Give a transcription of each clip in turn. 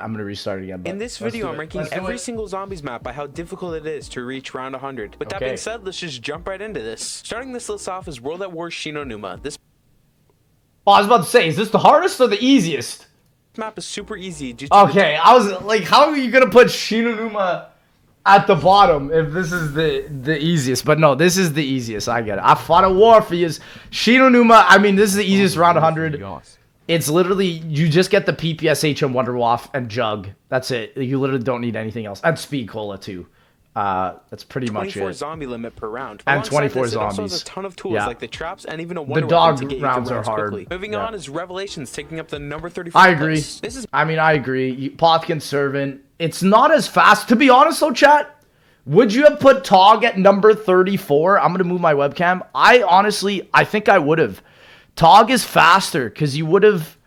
I'm gonna restart again. In this video, I'm ranking every single zombies map by how difficult it is to reach round 100. With that being said, let's just jump right into this. Starting this list off is World at War Shinonuma. This I was about to say, is this the hardest or the easiest? map is super easy. Okay, I was like, how are you gonna put Shinonuma at the bottom if this is the easiest? But no, this is the easiest. I get it. I fought a war for years. Shinonuma, I mean, this is the easiest round 100. It's literally, you just get the PPSH and Wonderwaff and Jug. That's it. You literally don't need anything else. And Speed Cola, too. That's pretty much it. 24 zombie limit per round. And 24 this, zombies. It also has a ton of tools like the traps and even a the Wonderwaff dog to get rounds you are hard. quickly. Moving on is Revelations, taking up the number 34 I agree. place. This is I agree. Pothkin Servant. It's not as fast. To be honest, though, chat, would you have put Tog at number 34? I'm going to move my webcam. I think I would have. Tog is faster because you would have...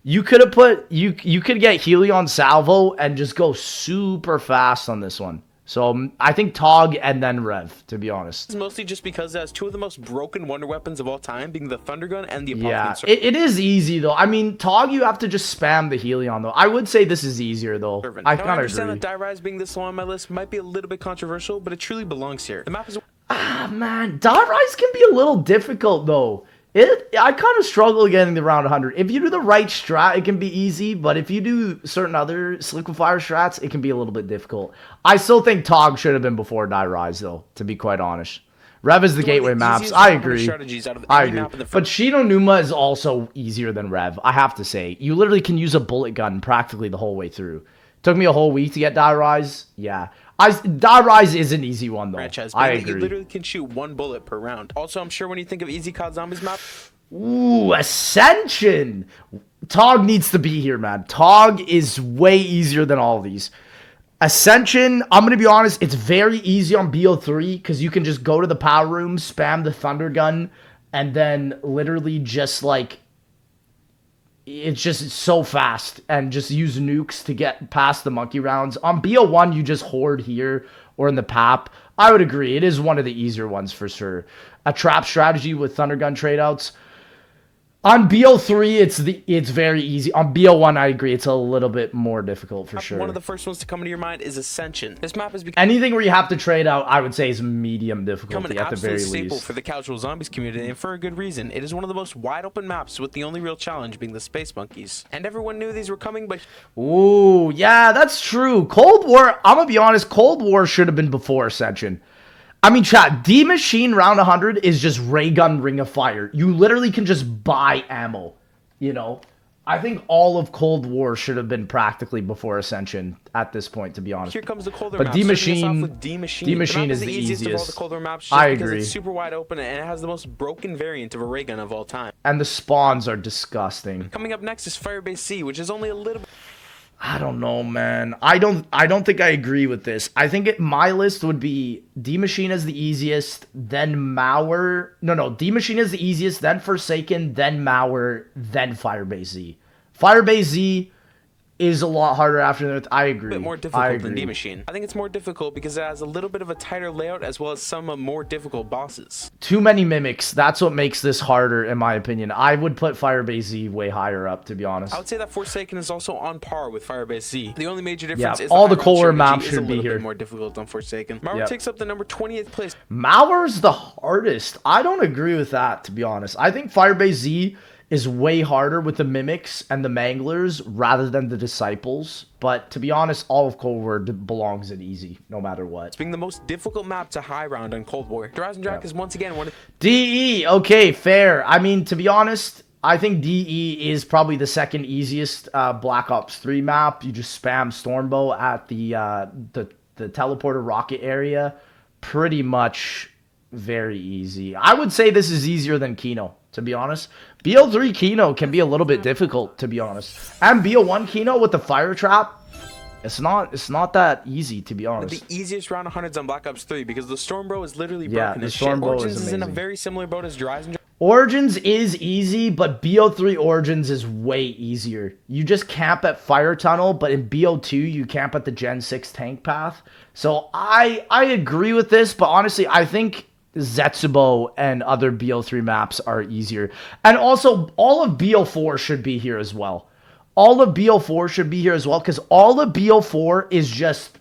You could have put... You could get Helion Salvo and just go super fast on this one. So I think Tog and then Rev, to be honest. It's mostly just because it has two of the most broken wonder weapons of all time, being the Thunder Gun and the Apothicon. Yeah, it is easy, though. I mean, Tog, you have to just spam the Helion, though. I would say this is easier, though. I kind of understand agree. that Die Rise being this low on my list might be a little bit controversial, but it truly belongs here. The map is... Man, Die Rise can be a little difficult, though. I kind of struggle getting the round 100. If you do the right strat, it can be easy, but if you do certain other Liquefier strats, it can be a little bit difficult. I still think Tog should have been before Die Rise, though, to be quite honest. Rev is the gateway maps. I agree. But Shinonuma is also easier than Rev, I have to say. You literally can use a bullet gun practically the whole way through. Took me a whole week to get Die Rise. Yeah. Die Rise is an easy one, though. Franchise, I agree. You literally can shoot one bullet per round. Also, I'm sure when you think of Easy COD Zombies map... Ooh, Ascension! Tog needs to be here, man. Tog is way easier than all of these. Ascension, I'm going to be honest, it's very easy on BO3 because you can just go to the power room, spam the Thunder Gun, and then literally just, like... It's just so fast, and just use nukes to get past the monkey rounds. On BO1, you just hoard here or in the PAP. I would agree. It is one of the easier ones for sure. A trap strategy with Thundergun tradeouts. On BO3, it's very easy. On BO1, I agree. It's a little bit more difficult for sure. One of the first ones to come into your mind is Ascension. This map is anything where you have to trade out, I would say, is medium difficulty at the very least. Staple for the casual zombies community, and for a good reason. It is one of the most wide open maps, with the only real challenge being the Space Monkeys. And everyone knew these were coming, but... Ooh, yeah, that's true. Cold War, I'm gonna be honest, Cold War should have been before Ascension. I mean, chat, D-Machine round 100 is just Ray Gun Ring of Fire. You literally can just buy ammo, you know? I think all of Cold War should have been practically before Ascension at this point, to be honest. Here comes the Cold War but map. D-Machine is the easiest. Of all the Cold War maps, I agree. Because it's super wide open, and it has the most broken variant of a ray gun of all time. And the spawns are disgusting. Coming up next is Firebase C, which is only a little bit... I don't know, man. I don't think I agree with this. I think my list would be D-Machine as the easiest, then Mauer. No, D-Machine is the easiest, then Forsaken, then Mauer, then Firebase Z. Firebase Z is a lot harder after that. I agree. A bit more difficult than D-Machine. I think it's more difficult because it has a little bit of a tighter layout as well as some more difficult bosses. Too many mimics. That's what makes this harder, in my opinion. I would put Firebase Z way higher up, to be honest. I would say that Forsaken is also on par with Firebase Z. The only major difference is all the Kohler maps should be here. More difficult than Forsaken. Mauer takes up the number 28th place. Mauer's the hardest. I don't agree with that, to be honest. I think Firebase Z is way harder with the mimics and the manglers rather than the disciples. But to be honest, all of Cold War belongs in easy, no matter what. It's being the most difficult map to high round on Cold War. Horizon Drac is once again one of... DE, okay, fair. I mean, to be honest, I think DE is probably the second easiest Black Ops 3 map. You just spam Stormbow at the teleporter rocket area. Pretty much very easy. I would say this is easier than Kino, to be honest. BO3 Kino can be a little bit difficult, to be honest. And BO1 Kino with the fire trap, it's not that easy, to be honest. The easiest round 100s on Black Ops 3 because the Stormbro is literally broken. Yeah, the Stormbro Origins is in a very similar boat as Horizon. Origins is easy, but BO3 Origins is way easier. You just camp at Fire Tunnel, but in BO2 you camp at the Gen 6 tank path. So I agree with this, but honestly, I think Zetsubo and other BO3 maps are easier. And also, all of BO4 should be here as well. all of BO4 should be here as well, because all of BO4 is just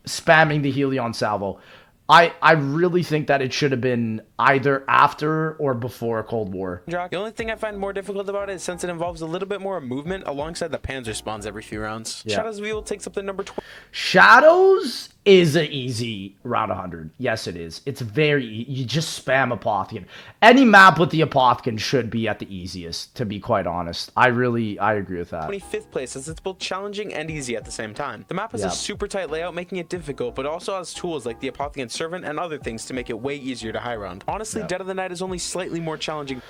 spamming the Helion Salvo. I really think that it should have been either after or before Cold War. The only thing I find more difficult about it is since it involves a little bit more movement alongside the Panzer spawns every few rounds. Yeah. Shadows of Evil takes up the number 20. Shadows is an easy round 100. Yes, it is. It's very you just spam Apothicon. Any map with the Apothicon should be at the easiest, to be quite honest. I agree with that. 25th place, as it's both challenging and easy at the same time. The map has a super tight layout, making it difficult, but also has tools like the Apothicon Servant and other things to make it way easier to high round. Honestly, Dead of the Night is only slightly more challenging.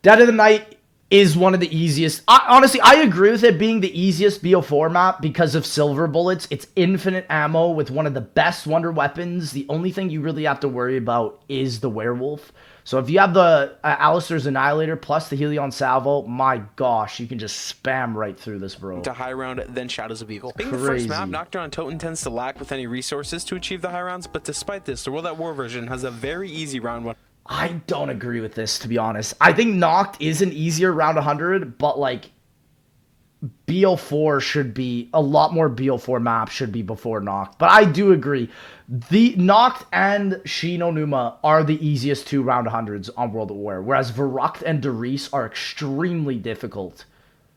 Dead of the Night is one of the easiest. Honestly, I agree with it being the easiest BO4 map because of silver bullets. It's infinite ammo with one of the best wonder weapons. The only thing you really have to worry about is the werewolf. So if you have the Alistair's Annihilator plus the Helion Salvo, my gosh, you can just spam right through this, bro. To high round than Shadows of Evil. Being the first map, Nocturne on Toten tends to lack with any resources to achieve the high rounds, but despite this, the World at War version has a very easy round 1. I don't agree with this, to be honest. I think Noct is an easier round 100, but like BO4 should be a lot more. BO4 maps should be before Noct, but I do agree. The Noct and Shi no Numa are the easiest 2 round 100s on World at War, whereas Verrückt and Der Riese are extremely difficult.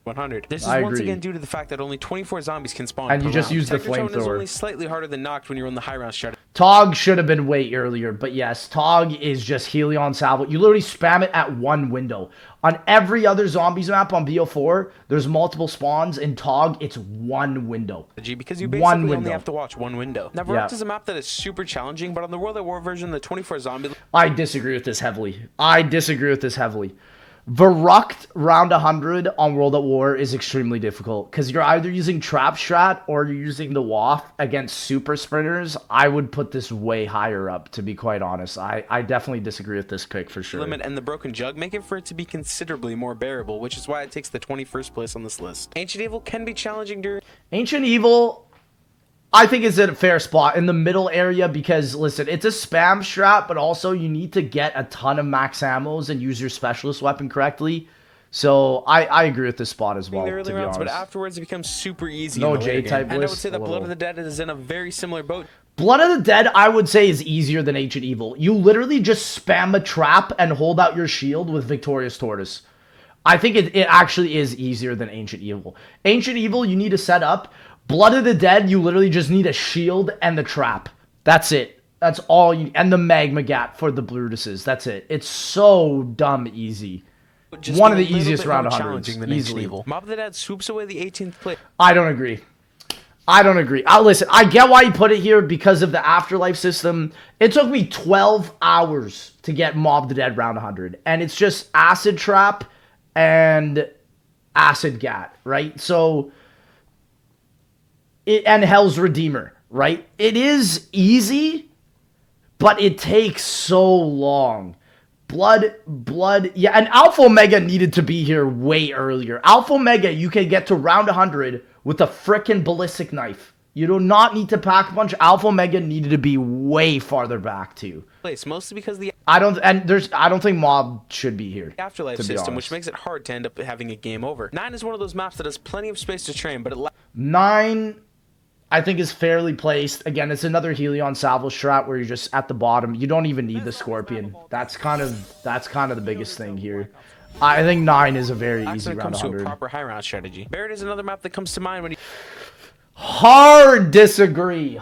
100. This is once again due to the fact that only 24 zombies can spawn. And you just use the flamethrower. Is only slightly harder than Noct when you're on the high round strategy. Tog should have been way earlier, but yes, Tog is just Helion Salvo. You literally spam it at one window. On every other zombies map on BO4, there's multiple spawns. In Tog, it's one window. Because you basically only have to watch one window. Now, Verrückt is a map that is super challenging, but on the World at War version, the 24 zombie... I disagree with this heavily. Verrückt round 100 on World at War is extremely difficult because you're either using Trap Strat or you're using the WAF against super sprinters. I would put this way higher up, to be quite honest. I definitely disagree with this pick for sure. Limit and the Broken Jug make it for it to be considerably more bearable, which is why it takes the 21st place on this list. Ancient Evil can be challenging during... Ancient Evil... I think it's a fair spot in the middle area because, listen, it's a spam strat, but also you need to get a ton of max ammos and use your specialist weapon correctly. So I agree with this spot as well, to be honest. But afterwards it becomes super easy. No J-type list. And I would say that Blood of the Dead is in a very similar boat. Blood of the Dead, I would say, is easier than Ancient Evil. You literally just spam a trap and hold out your shield with Victorious Tortoise. I think it actually is easier than Ancient Evil. Ancient Evil, you need to set up. Blood of the Dead, you literally just need a shield and the trap. That's it. That's all you need. And the Magma Gat for the Brutuses. That's it. It's so dumb easy. Just one of the easiest round 100s. Easily. Mob of the Dead swoops away the 18th place. I don't agree. Listen, I get why you put it here because of the Afterlife system. It took me 12 hours to get Mob of the Dead round 100. And it's just Acid Trap and Acid Gat, right? So... and Hell's Redeemer, right? It is easy, but it takes so long. Blood, yeah, and Alpha Omega needed to be here way earlier. Alpha Omega, you can get to round 100 with a frickin' ballistic knife. You do not need to pack a punch. Alpha Omega needed to be way farther back too. Mostly because the I don't think Mob should be here. Afterlife system, which makes it hard to end up having a game over. 9 is one of those maps that has plenty of space to train, but 9 I think is fairly placed. Again, it's another Helion Salvo strat where you're just at the bottom. You don't even need the Scorpion. That's kind of the biggest thing here. I think 9 is a very easy round 100. To a proper high round strategy. Barret is another map that comes to mind when you... Hard disagree.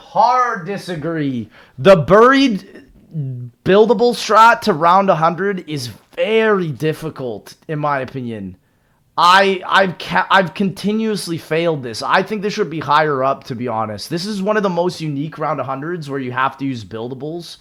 The buried buildable strat to round 100 is very difficult, in my opinion. I've continuously failed this. I think this should be higher up, to be honest. This is one of the most unique round 100s where you have to use buildables.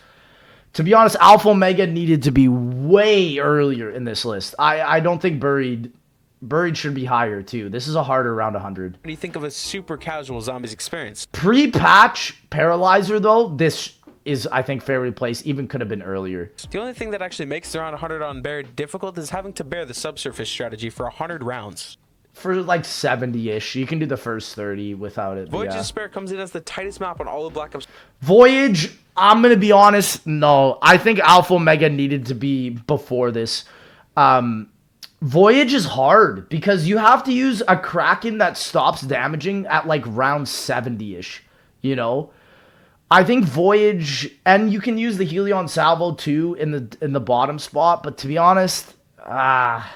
To be honest, Alpha Omega needed to be way earlier in this list. I don't think Buried should be higher, too. This is a harder round 100. What do you think of a super casual zombies experience? Pre-patch Paralyzer, though, this is, I think, fairly placed. Even could have been earlier. The only thing that actually makes the round 100 on Barret difficult is having to bear the subsurface strategy for 100 rounds. For like 70-ish. You can do the first 30 without it. Voyage's Despair comes in as the tightest map on all of Black Ops. Voyage, I'm going to be honest, no. I think Alpha Omega needed to be before this. Voyage is hard because you have to use a Kraken that stops damaging at like round 70-ish, you know? I think Voyage, and you can use the Helion Salvo too in the bottom spot, but to be honest, I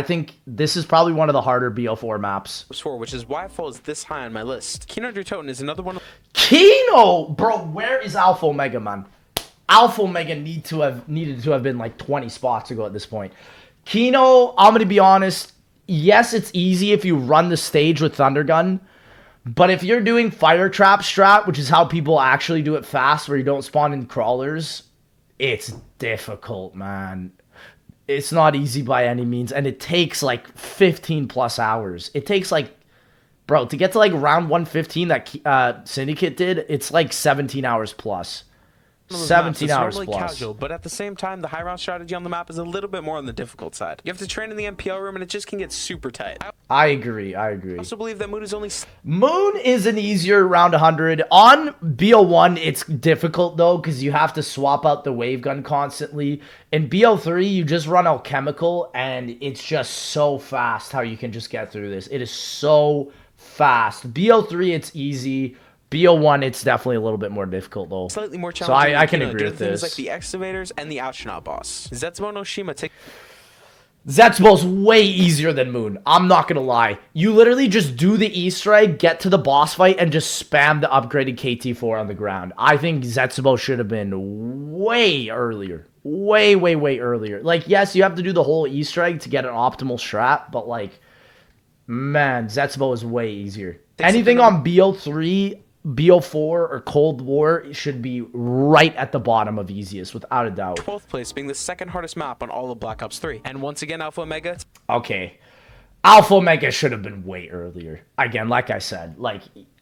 think this is probably one of the harder BO4 maps. Which is why it falls this high on my list. Kino der Toten is another one. Kino! Bro, where is Alpha Omega, man? Alpha Omega needed to have been like 20 spots ago at this point. Kino, I'm going to be honest, yes, it's easy if you run the stage with Thundergun, but if you're doing Fire Trap strat, which is how people actually do it fast, where you don't spawn in crawlers, it's difficult, man. It's not easy by any means, and it takes like 15 plus hours. It takes like, bro, to get to like round 115 that Syndicate did, it's like 17 hours plus. 17 hours plus. Casual, but at the same time, the high round strategy on the map is a little bit more on the difficult side. You have to train in the MPL room, and it just can get super tight. I agree. I also believe that Moon is only... Moon is an easier round 100. On BO1, it's difficult, though, because you have to swap out the wave gun constantly. In BO3, you just run alchemical, and it's just so fast how you can just get through this. It is so fast. BO3, it's easy. BO1, it's definitely a little bit more difficult, though. Slightly more challenging. So I can agree with this. Like the excavators and the astronaut boss. Zetsubo no Shima take... Zetsubo's way easier than Moon. I'm not gonna lie. You literally just do the Easter egg, get to the boss fight, and just spam the upgraded KT4 on the ground. I think Zetsubo should have been way earlier. Way earlier. Like, yes, you have to do the whole Easter egg to get an optimal strat, but like, man, Zetsubo is way easier. Anything on BO3... BO4 or Cold War should be right at the bottom of easiest, without a doubt. 12th place being the second hardest map on all of Black Ops 3. And once again, Alpha Omega. Okay. Alpha Omega should have been way earlier. Again, like I said, like,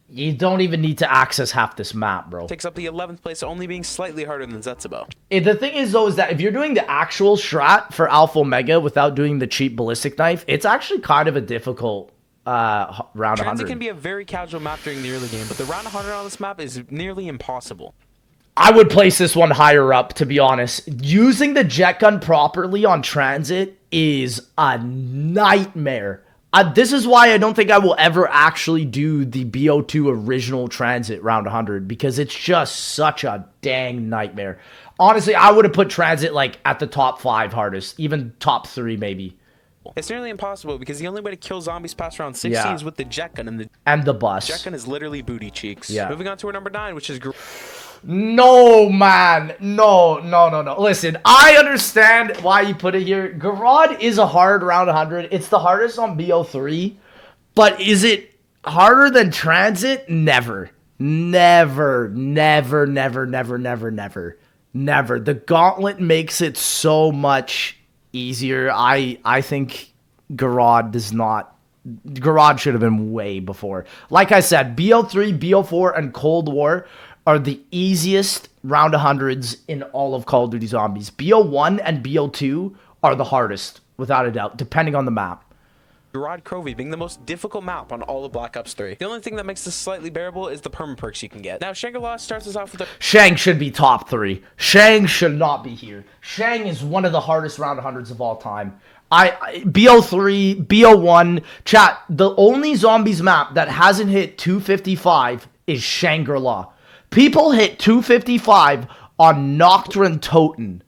you don't even need to access half this map, bro. Takes up the 11th place, only being slightly harder than Zetsubo. The thing is, though, is that if you're doing the actual strat for Alpha Omega without doing the cheap ballistic knife, it's actually kind of a difficult round 100. Transit can be a very casual map during the early game, but the round 100 on this map is nearly impossible. I would place this one higher up, to be honest. Using the jet gun properly on Transit is a nightmare. This is why I don't think I will ever actually do the BO2 original Transit round 100, because it's just such a dang nightmare. Honestly, I would have put Transit like at the top 5 hardest, even top 3 maybe. It's nearly impossible because the only way to kill zombies past round 16 is with the jet gun, and the bus. Jet gun is literally booty cheeks. Yeah. Moving on to our number 9, which is... No, man. No. Listen, I understand why you put it here. Garad is a hard round 100. It's the hardest on BO3. But is it harder than Transit? Never. Never. The gauntlet makes it so much easier. I think Garad does not. Garad should have been way before. Like I said, BO3, BO4, and Cold War are the easiest round 100s in all of Call of Duty Zombies. BO1 and BO2 are the hardest, without a doubt, depending on the map. Garad Crovy being the most difficult map on all of Black Ops 3. The only thing that makes this slightly bearable is the perma-perks you can get. Now, Shangri-La starts us off with a... Shang should be top 3. Shang should not be here. Shang is one of the hardest round 100s of all time. BO3, BO1, chat, the only Zombies map that hasn't hit 255 is Shangri-La. People hit 255 on Nocturne Toten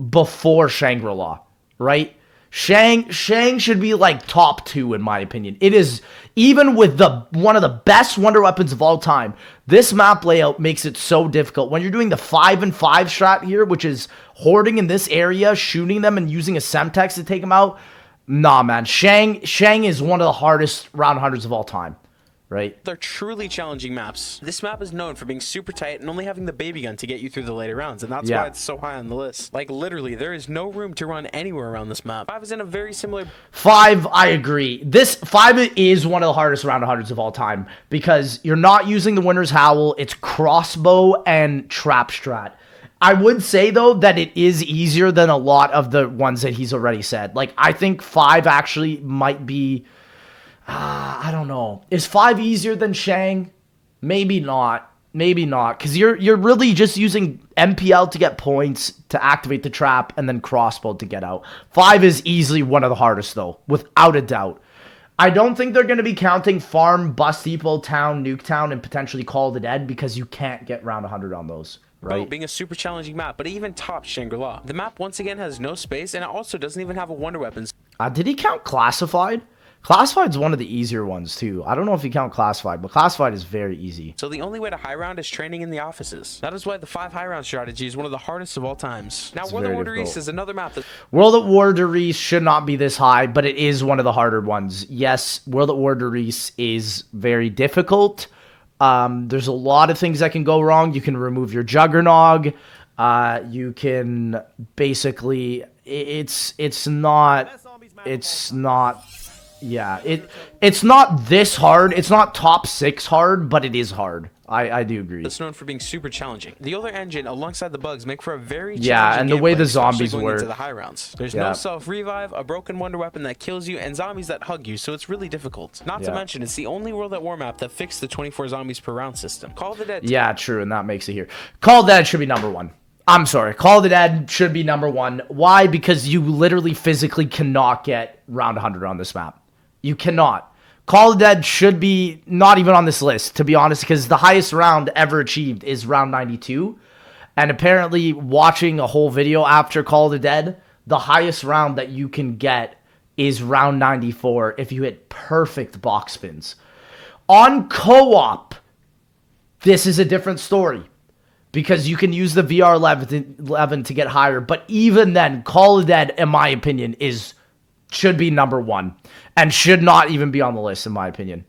before Shangri-La, right? Shang should be like top 2 in my opinion. It is, even with one of the best wonder weapons of all time, this map layout makes it so difficult. When you're doing the 5-and-5 strat here, which is hoarding in this area, shooting them and using a Semtex to take them out, nah, man. Shang is one of the hardest round 100s of all time. Right? They're truly challenging maps. This map is known for being super tight and only having the baby gun to get you through the later rounds, and that's why it's so high on the list. Like, literally, there is no room to run anywhere around this map. 5 is in a very similar... 5, I agree. This 5 is one of the hardest round 100s of all time, because you're not using the Winter's Howl, it's crossbow and trap strat. I would say, though, that it is easier than a lot of the ones that he's already said. Like, I think 5 actually might be... I don't know. Is 5 easier than Shang? Maybe not. maybe not, because you're really just using MPL to get points, to activate the trap, and then crossbow to get out. 5 is easily one of the hardest, though, without a doubt. I don't think they're going to be counting Farm, Bus Depot, Town, Nuketown, and potentially Call of the Dead, because you can't get round 100 on those. Right. Being a super challenging map, but it even tops Shangri-La. The map once again has no space, and it also doesn't even have a wonder weapons. Did he count Classified? Classified's one of the easier ones too. I don't know if you count Classified, but Classified is very easy. So the only way to high round is training in the offices. That is why the 5 high round strategy is one of the hardest of all times. Now, World at War East is another map that... World at War East should not be this high, but it is one of the harder ones. Yes, World at War East is very difficult. There's a lot of things that can go wrong. You can remove your Juggernog. You can basically... It's not... Yeah, it's not this hard. It's not top 6 hard, but it is hard. I do agree. It's known for being super challenging. The other engine, alongside the bugs, make for a very challenging and the way the zombies work. Into the high rounds. There's no self-revive, a broken wonder weapon that kills you, and zombies that hug you, so it's really difficult. Not to mention, it's the only World at War map that fixed the 24 zombies per round system. Call of the Dead. Yeah, true, and that makes it here. Call of the Dead should be number 1. I'm sorry. Call of the Dead should be number 1. Why? Because you literally physically cannot get round 100 on this map. You cannot. Call of the Dead should be not even on this list, to be honest, because the highest round ever achieved is round 92. And apparently, watching a whole video after Call of the Dead, the highest round that you can get is round 94 if you hit perfect box spins. On co-op, this is a different story, because you can use the VR11 to get higher. But even then, Call of the Dead, in my opinion, should be number 1 and should not even be on the list, in my opinion.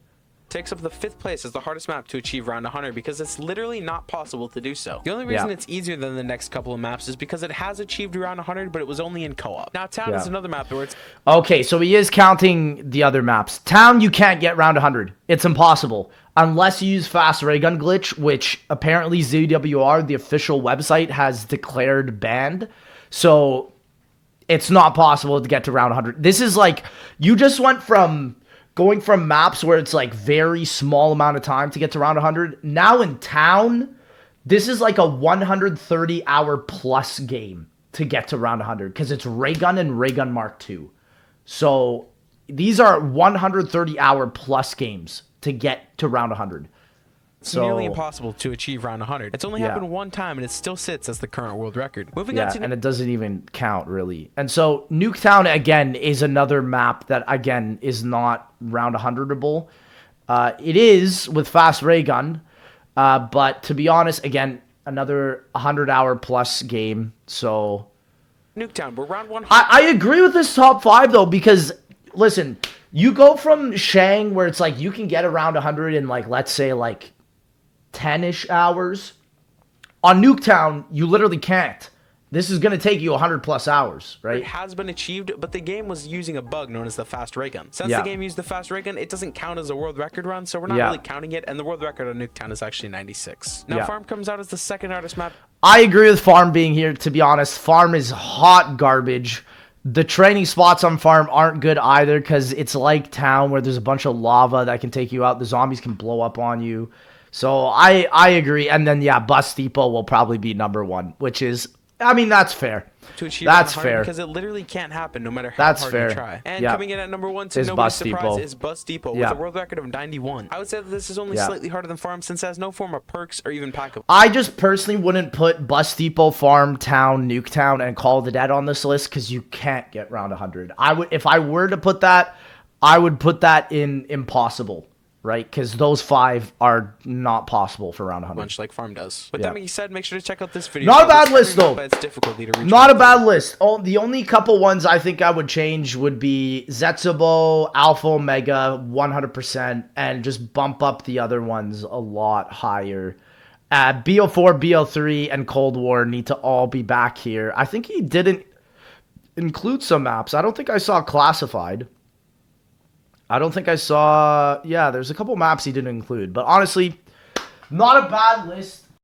Takes up the 5th place as the hardest map to achieve round 100 because it's literally not possible to do so. The only reason it's easier than the next couple of maps is because it has achieved round 100, but it was only in co-op. Now, Town is another map where it's... Okay, so he is counting the other maps. Town, you can't get round 100. It's impossible. Unless you use Fast Ray Gun Glitch, which apparently ZWR, the official website, has declared banned. So it's not possible to get to round 100. This is like, you just went from going from maps where it's like very small amount of time to get to round 100. Now in Town, this is like a 130 hour plus game to get to round 100 because it's Ray Gun and Ray Gun Mark II. So these are 130 hour plus games to get to round 100. It's nearly impossible to achieve round 100. It's only happened one time, and it still sits as the current world record. Moving on to... and it doesn't even count, really. And so, Nuketown, again, is another map that, again, is not round 100able. It is with Fast Ray Gun, but to be honest, again, another 100-hour plus game, so... Nuketown, we're round 100. I agree with this top 5, though, because, listen, you go from Shang, where it's like, you can get around 100 in, like, let's say, like, 10-ish hours. On Nuketown, you literally can't. This is going to take you 100 plus hours, right? It has been achieved, but the game was using a bug known as the Fast Ray Gun. Since the game used the Fast Ray Gun, it doesn't count as a world record run, so we're not really counting it, and the world record on Nuketown is actually 96. Now, Farm comes out as the second hardest map. I agree with Farm being here, to be honest. Farm is hot garbage. The training spots on Farm aren't good either, because it's like Town, where there's a bunch of lava that can take you out. The zombies can blow up on you. So I agree. And then, Bus Depot will probably be number 1, which is, I mean, that's fair. To achieve that's fair. Because it literally can't happen no matter how hard you try. And coming in at number 1 to nobody's surprise is Bus Depot with a world record of 91. I would say that this is only slightly harder than Farm since it has no form of perks or even pack-up. I just personally wouldn't put Bus Depot, Farm, Town, Nuketown, and Call of the Dead on this list because you can't get round 100. If I were to put that, I would put that in impossible. Right? Because those 5 are not possible for round 100. Much like Farm does. With that being said, make sure to check out this video. Not a bad list, though. It's difficulty to reach. Not a bad list. The only couple ones I think I would change would be Zetsubo, Alpha Omega, 100%, and just bump up the other ones a lot higher. BO4, BO3, and Cold War need to all be back here. I think he didn't include some maps. I don't think I saw Classified. I don't think I saw... Yeah, there's a couple maps he didn't include. But honestly, not a bad list.